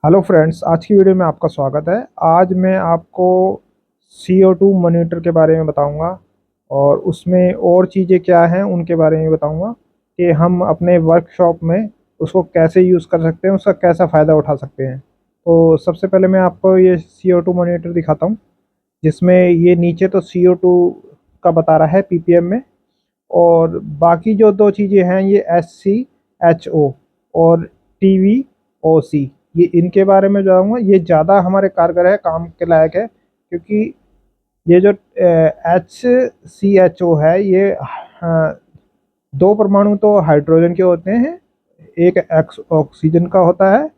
Hello friends, आज की video में आपका स्वागत है। आज मैं आपको CO2 मॉनिटर के बारे में बताऊंगा और उसमें और चीज़ें क्या हैं उनके बारे में बताऊंगा कि हम अपने वर्कशॉप में उसको कैसे यूज़ कर सकते हैं, उसका कैसा फ़ायदा उठा सकते हैं। तो सबसे पहले मैं आपको ये CO2 मॉनिटर दिखाता हूँ, जिसमें ये नीचे तो CO2 का बता रहा है ppm में, और बाकी जो दो चीज़ें हैं ये SCHO और TVOC, ये इनके बारे में बताऊंगा। ये ज़्यादा हमारे कारगर है, काम के लायक है, क्योंकि ये जो HCHO है ये दो परमाणु तो हाइड्रोजन के होते हैं, एक ऑक्सीजन का होता है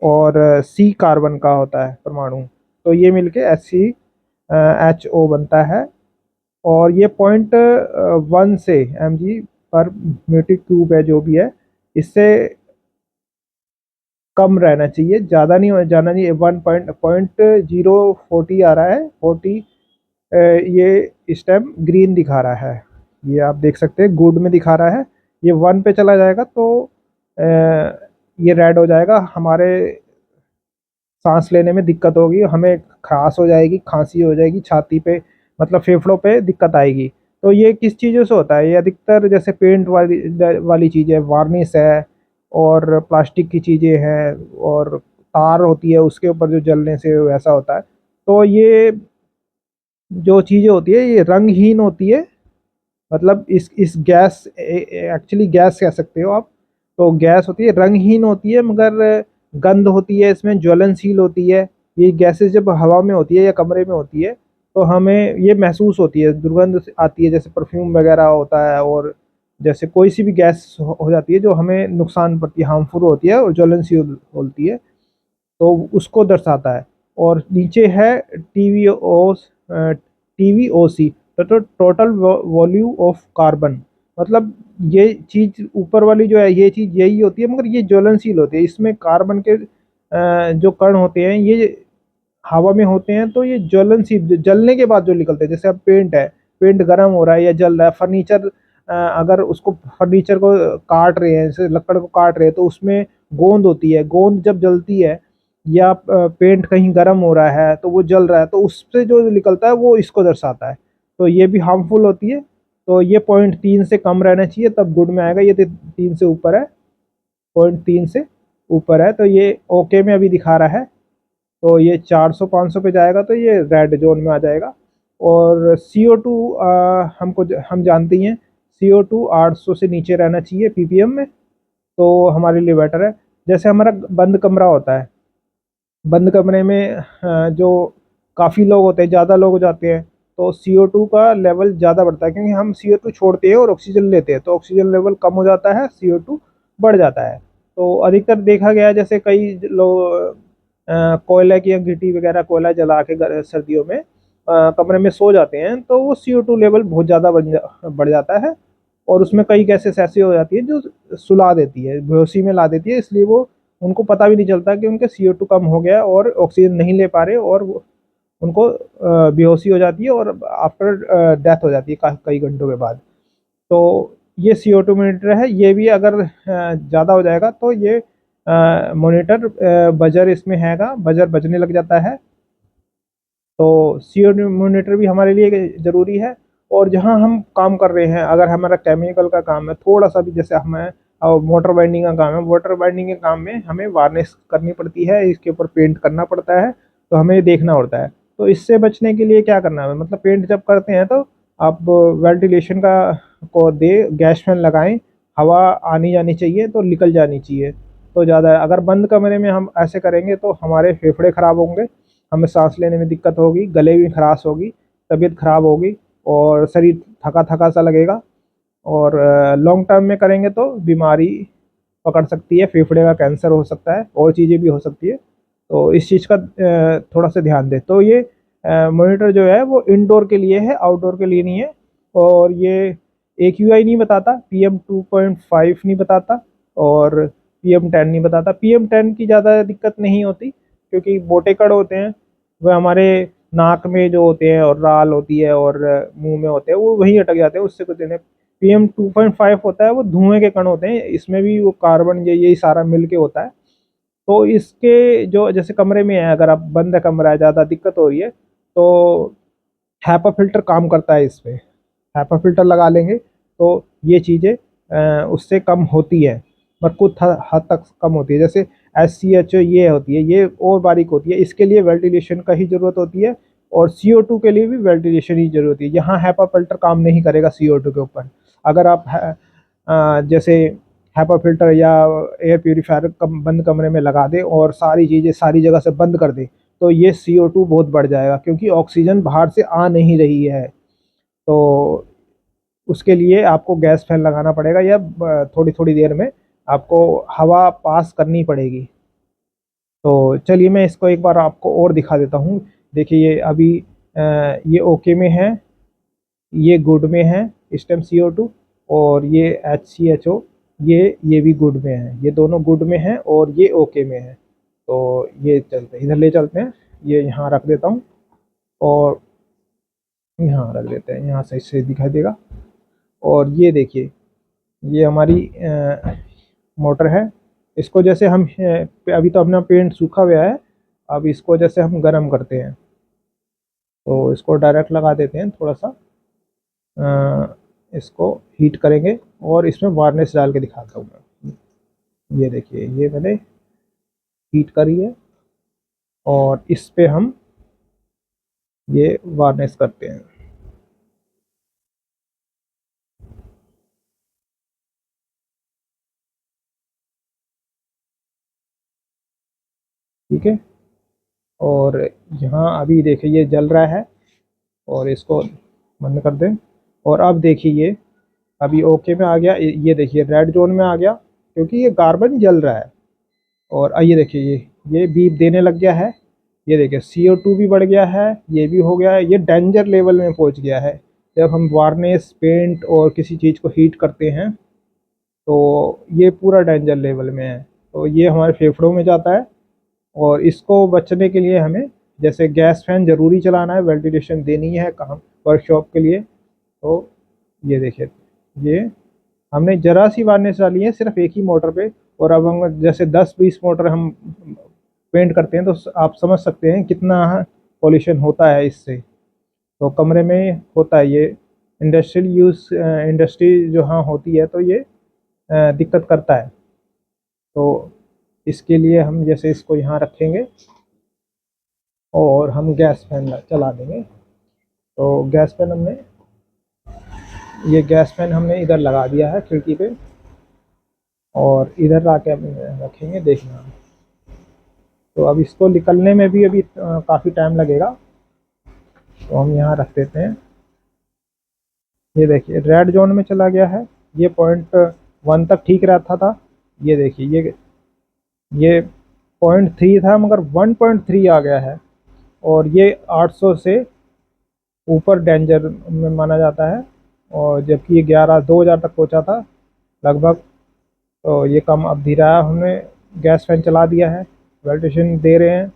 और C कार्बन का होता है परमाणु। तो ये मिलके SCHO बनता है और ये 0.1 से mg पर मीटर क्यूब है जो भी है, इससे कम रहना चाहिए, ज़्यादा नहीं जाना चाहिए। 1.040 आ रहा है, 40। ये इस टाइम ग्रीन दिखा रहा है, ये आप देख सकते हैं, गुड में दिखा रहा है। ये 1 पे चला जाएगा तो ये रेड हो जाएगा, हमारे सांस लेने में दिक्कत होगी, हमें खराश हो जाएगी, खांसी हो जाएगी, छाती पे मतलब फेफड़ों पे दिक्कत आएगी। तो ये किस चीज़ों से होता है? ये अधिकतर जैसे पेंट वाली चीज़ें, वार्निश है और प्लास्टिक की चीज़ें हैं और तार होती है उसके ऊपर जो जलने से वैसा होता है। तो ये जो चीज़ें होती है ये रंगहीन होती है, मतलब इस गैस, एक्चुअली गैस कह सकते हो आप। तो गैस होती है, रंगहीन होती है, मगर गंध होती है इसमें, ज्वलनशील होती है। ये गैसेस जब हवा में होती है या कमरे में होती है तो हमें ये महसूस होती है, दुर्गंध आती है, जैसे परफ्यूम वगैरह होता है, और जैसे कोई सी भी गैस हो जाती है जो हमें नुकसान पड़ती है, हार्मफुल होती है और ज्वलनशील होती है, तो उसको दर्शाता है। और नीचे है TVOC, तो टोटल वॉल्यूम ऑफ कार्बन, मतलब ये चीज ऊपर वाली जो है ये चीज यही होती है, मगर ये ज्वलनशील होती है। इसमें कार्बन के जो कण होते हैं ये हवा में होते हैं, तो ये ज्वलनशील, जलने के बाद जो निकलते हैं, जैसे अब पेंट है, पेंट गर्म हो रहा है या जल रहा है, फर्नीचर, अगर उसको फर्नीचर को काट रहे हैं, जैसे लकड़ को काट रहे हैं, तो उसमें गोंद होती है, गोंद जब जलती है या पेंट कहीं गर्म हो रहा है तो वो जल रहा है, तो उससे जो निकलता है वो इसको दर्शाता है। तो ये भी हार्मफुल होती है। तो ये 0.3 से कम रहना चाहिए तब गुड में आएगा, ये 3 से ऊपर है, 0.3 से ऊपर है तो ये ओके में अभी दिखा रहा है। तो ये 400-500 पे जाएगा तो ये रेड जोन में आ जाएगा। और CO2 हम जानते ही हैं, CO2 800 से नीचे रहना चाहिए ppm में, तो हमारे लिए बेटर है। जैसे हमारा बंद कमरा होता है, बंद कमरे में जो काफ़ी लोग होते हैं, ज़्यादा लोग हो जाते हैं, तो CO2 का लेवल ज़्यादा बढ़ता है, क्योंकि हम CO2 छोड़ते हैं और ऑक्सीजन लेते हैं, तो ऑक्सीजन लेवल कम हो जाता है, CO2 बढ़ जाता है। तो अधिकतर देखा गया है, जैसे कई लोग कोयला की अंगीठी वगैरह, कोयला जला के सर्दियों में कमरे में सो जाते हैं, तो वो CO2 लेवल बहुत ज़्यादा बढ़ जाता है, और उसमें कई गैसेस ऐसी हो जाती है जो सुला देती है, बेहोशी में ला देती है, इसलिए वो उनको पता भी नहीं चलता कि उनके CO2 कम हो गया और ऑक्सीजन नहीं ले पा रहे, और उनको बेहोशी हो जाती है और आफ्टर डेथ हो जाती है कई घंटों के बाद। तो ये CO2 मॉनिटर है, ये भी अगर ज़्यादा हो जाएगा तो ये मॉनिटर बजर इसमें हैगा, बजर बजने लग जाता है। तो CO2 मॉनिटर भी हमारे लिए ज़रूरी है। और जहाँ हम काम कर रहे हैं, अगर हमारा केमिकल का काम है, थोड़ा सा भी, जैसे हमें मोटर बाइंडिंग का काम है, वाटर बाइंडिंग के काम में हमें वार्निश करनी पड़ती है, इसके ऊपर पेंट करना पड़ता है, तो हमें देखना होता है। तो इससे बचने के लिए क्या करना है, मतलब पेंट जब करते हैं तो आप वेंटिलेशन का को दे, गैस फैन लगाएं, हवा आनी जानी चाहिए तो निकल जानी चाहिए, तो ज़्यादा। अगर बंद कमरे में हम ऐसे करेंगे तो हमारे फेफड़े ख़राब होंगे, हमें सांस लेने में दिक्कत होगी, गले में खराश होगी, तबीयत खराब होगी और शरीर थका थका सा लगेगा। और लॉन्ग टर्म में करेंगे तो बीमारी पकड़ सकती है, फेफड़े का कैंसर हो सकता है, और चीज़ें भी हो सकती है। तो इस चीज़ का थोड़ा सा ध्यान दें। तो ये मॉनिटर जो है वो इंडोर के लिए है, आउटडोर के लिए नहीं है। और ये AQI नहीं बताता, PM2.5 नहीं बताता, और PM10 नहीं बताता। PM10 की ज़्यादा दिक्कत नहीं होती, क्योंकि मोटे कण होते हैं, वह हमारे नाक में जो होते हैं और राल होती है और मुंह में होते हैं, वो वहीं अटक जाते हैं, उससे कुछ नहीं। PM2.5 होता है, वो धुएं के कण होते हैं, इसमें भी वो कार्बन ये यही सारा मिल के होता है, तो इसके जो जैसे कमरे में है, अगर आप बंद कमरा है, ज़्यादा दिक्कत हो रही है, तो हैपा फिल्टर काम करता है इस पे। हैपा फिल्टर लगा लेंगे तो ये चीज़ें उससे कम होती है, पर कुछ हद तक कम होती है। जैसे SCHO ये होती है, ये और बारीक होती है, इसके लिए वेंटिलेशन का ही ज़रूरत होती है, और CO2 के लिए भी वेंटिलेशन ही ज़रूरत है। यहाँ हैपा फिल्टर काम नहीं करेगा CO2 के ऊपर। अगर आप जैसे हैपा फिल्टर या एयर प्यूरीफायर बंद कमरे में लगा दें और सारी चीज़ें सारी जगह से बंद कर दें, तो ये CO2 बहुत बढ़ जाएगा, क्योंकि ऑक्सीजन बाहर से आ नहीं रही है। तो उसके लिए आपको गैस फैन लगाना पड़ेगा, या थोड़ी थोड़ी देर में आपको हवा पास करनी पड़ेगी। तो चलिए मैं इसको एक बार आपको और दिखा देता हूँ। देखिए ये अभी ये ओके में है, ये गुड में है इस टाइम CO2, और ये HCHO ये भी गुड में है। ये दोनों गुड में है और ये ओके में है। तो ये चलते इधर ले चलते हैं, ये यहाँ रख देता हूँ, और यहाँ रख देते हैं, यहाँ से दिखाई देगा। और ये देखिए, ये हमारी मोटर है। इसको जैसे हम अभी तो अपना पेंट सूखा हुआ है, अब इसको जैसे हम गर्म करते हैं, तो इसको डायरेक्ट लगा देते हैं थोड़ा सा, इसको हीट करेंगे, और इसमें वार्निश डाल के दिखाता हूँ मैं। ये देखिए, ये मैंने हीट करी है, और इस पे हम ये वार्निश करते हैं। ठीक है, और यहाँ अभी देखिए ये जल रहा है, और इसको बंद कर दें। और अब देखिए ये अभी ओके में आ गया, ये देखिए रेड जोन में आ गया, क्योंकि ये कार्बन जल रहा है। और ये देखिए ये बीप देने लग गया है। ये देखिए CO2 भी बढ़ गया है, ये भी हो गया है, ये डेंजर लेवल में पहुंच गया है। जब हम वार्निश पेंट और किसी चीज़ को हीट करते हैं, तो ये पूरा डेंजर लेवल में है, तो ये हमारे फेफड़ों में जाता है। और इसको बचने के लिए हमें जैसे गैस फैन ज़रूरी चलाना है, वेंटिलेशन देनी है काम वर्कशॉप के लिए। तो ये देखिए, ये हमने ज़रा सी वार्निश डाली है सिर्फ एक ही मोटर पे, और अब हम जैसे 10-20 मोटर हम पेंट करते हैं, तो आप समझ सकते हैं कितना पॉल्यूशन होता है इससे। तो कमरे में होता है ये, इंडस्ट्रियल यूज़ इंडस्ट्री जो हाँ होती है, तो ये दिक्कत करता है। तो इसके लिए हम जैसे इसको यहाँ रखेंगे, और हम गैस फैन चला देंगे। तो गैस फैन हमने ये गैस फैन हमने इधर लगा दिया है खिड़की पे, और इधर ला के हम रखेंगे, देखना। तो अब इसको निकलने में भी अभी काफ़ी टाइम लगेगा, तो हम यहाँ रख देते हैं। ये देखिए रेड जोन में चला गया है, ये .1 तक ठीक रहता था। ये देखिए ये .3 था, मगर 1.3 आ गया है, और ये 800 से ऊपर डेंजर में माना जाता है। और जबकि ये 2000 तक पहुंचा था लगभग। तो ये कम अब धीरा हमने गैस फैन चला दिया है, वेंटिलेशन दे रहे हैं,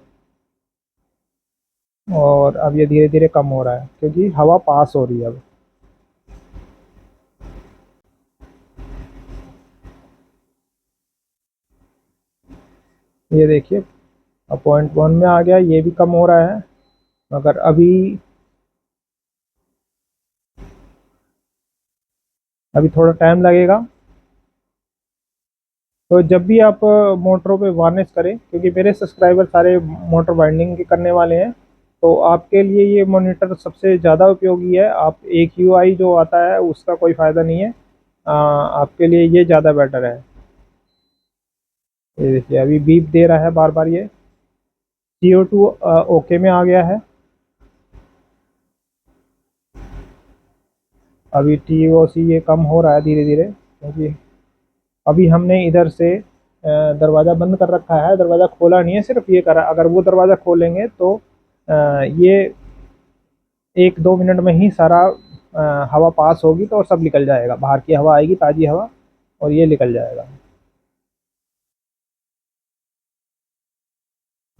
और अब ये धीरे धीरे कम हो रहा है, क्योंकि हवा पास हो रही है अब। ये देखिए अब .1 में आ गया, ये भी कम हो रहा है, मगर अभी अभी थोड़ा टाइम लगेगा। तो जब भी आप मोटरों पे वार्निश करें, क्योंकि मेरे सब्सक्राइबर सारे मोटर बाइंडिंग के करने वाले हैं, तो आपके लिए ये मॉनिटर सबसे ज़्यादा उपयोगी है। आप AQI जो आता है उसका कोई फ़ायदा नहीं है, आपके लिए ये ज़्यादा बेटर है। ये देखिए अभी बीप दे रहा है बार बार ये। CO2 ओके में आ गया है। अभी TOC ये कम हो रहा है धीरे धीरे, क्योंकि अभी हमने इधर से दरवाज़ा बंद कर रखा है, दरवाज़ा खोला नहीं है, सिर्फ ये करा। अगर वो दरवाज़ा खोलेंगे तो ये 1-2 मिनट में ही सारा हवा पास होगी, तो और सब निकल जाएगा, बाहर की हवा आएगी, ताज़ी हवा, और ये निकल जाएगा।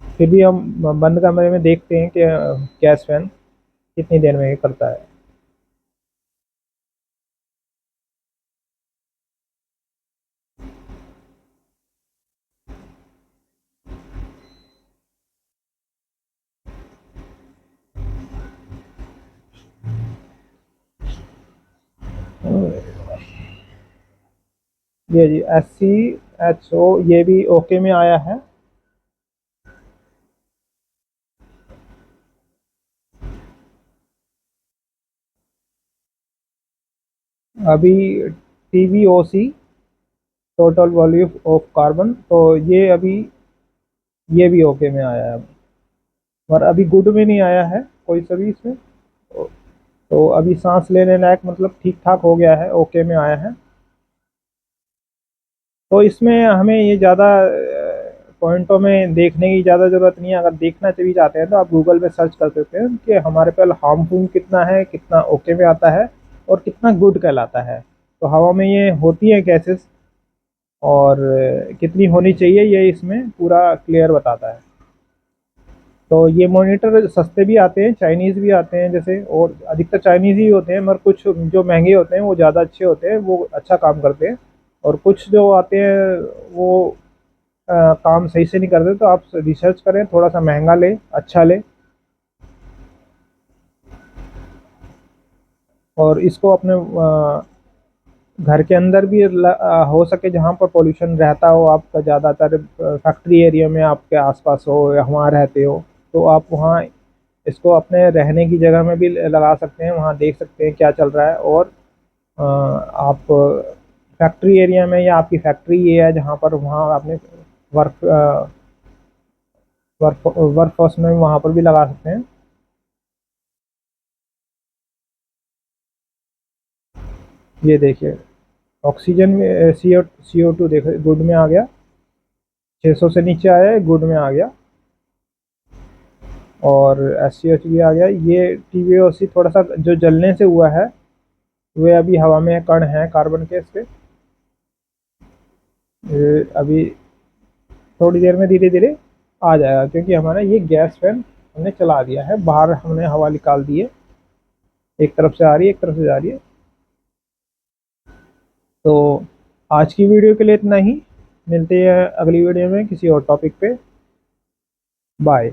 फिर भी हम बंद कमरे में देखते हैं कि गैस फैन कितनी देर में ये करता है। ये जी SCHO ये भी ओके में आया है। अभी TVOC total volume of carbon, तो ये अभी ये भी ओके में आया है, और अभी गुड में नहीं आया है कोई सा भी इसमें। तो अभी सांस लेने लायक मतलब ठीक ठाक हो गया है, ओके में आया है। तो इसमें हमें ये ज़्यादा पॉइंटों में देखने की ज़्यादा ज़रूरत नहीं है। अगर देखना भी चाहते हैं तो आप गूगल पे सर्च कर सकते हैं कि हमारे पे हार्मफुल कितना है, कितना ओके में आता है, और कितना गुड कहलाता है। तो हवा में ये होती है गैसेस, और कितनी होनी चाहिए ये इसमें पूरा क्लियर बताता है। तो ये मॉनिटर सस्ते भी आते हैं, चाइनीज़ भी आते हैं जैसे, और अधिकतर चाइनीज़ ही होते हैं, मगर कुछ जो महंगे होते हैं वो ज़्यादा अच्छे होते हैं, वो अच्छा काम करते हैं। और कुछ जो आते हैं वो काम सही से नहीं करते, तो आप रिसर्च करें, थोड़ा सा महंगा ले, अच्छा ले, और इसको अपने घर के अंदर भी हो सके जहाँ पर पोल्यूशन रहता हो आपका, ज़्यादातर फैक्ट्री एरिया में आपके आसपास हो या वहाँ रहते हो, तो आप वहाँ इसको अपने रहने की जगह में भी लगा सकते हैं, वहाँ देख सकते हैं क्या चल रहा है। और आप फैक्ट्री एरिया में, या आपकी फैक्ट्री ये है जहाँ पर, वहाँ आपने वर्क वर्क वर्क फोर्स में वहाँ पर भी लगा सकते हैं। ये देखिए, ऑक्सीजन में CO2 देखो गुड में आ गया, 600 से नीचे आया है, गुड में आ गया, और SCH भी आ गया। ये TVOC थोड़ा सा जो जलने से हुआ है, वे अभी हवा में कण हैं कार्बन के इसके। अभी थोड़ी देर में धीरे धीरे आ जाएगा, क्योंकि हमारा ये गैस फैन हमने चला दिया है, बाहर हमने हवा निकाल दी है, एक तरफ से आ रही है, एक तरफ से जा रही है। तो आज की वीडियो के लिए इतना ही, मिलते हैं अगली वीडियो में किसी और टॉपिक पे। बाय।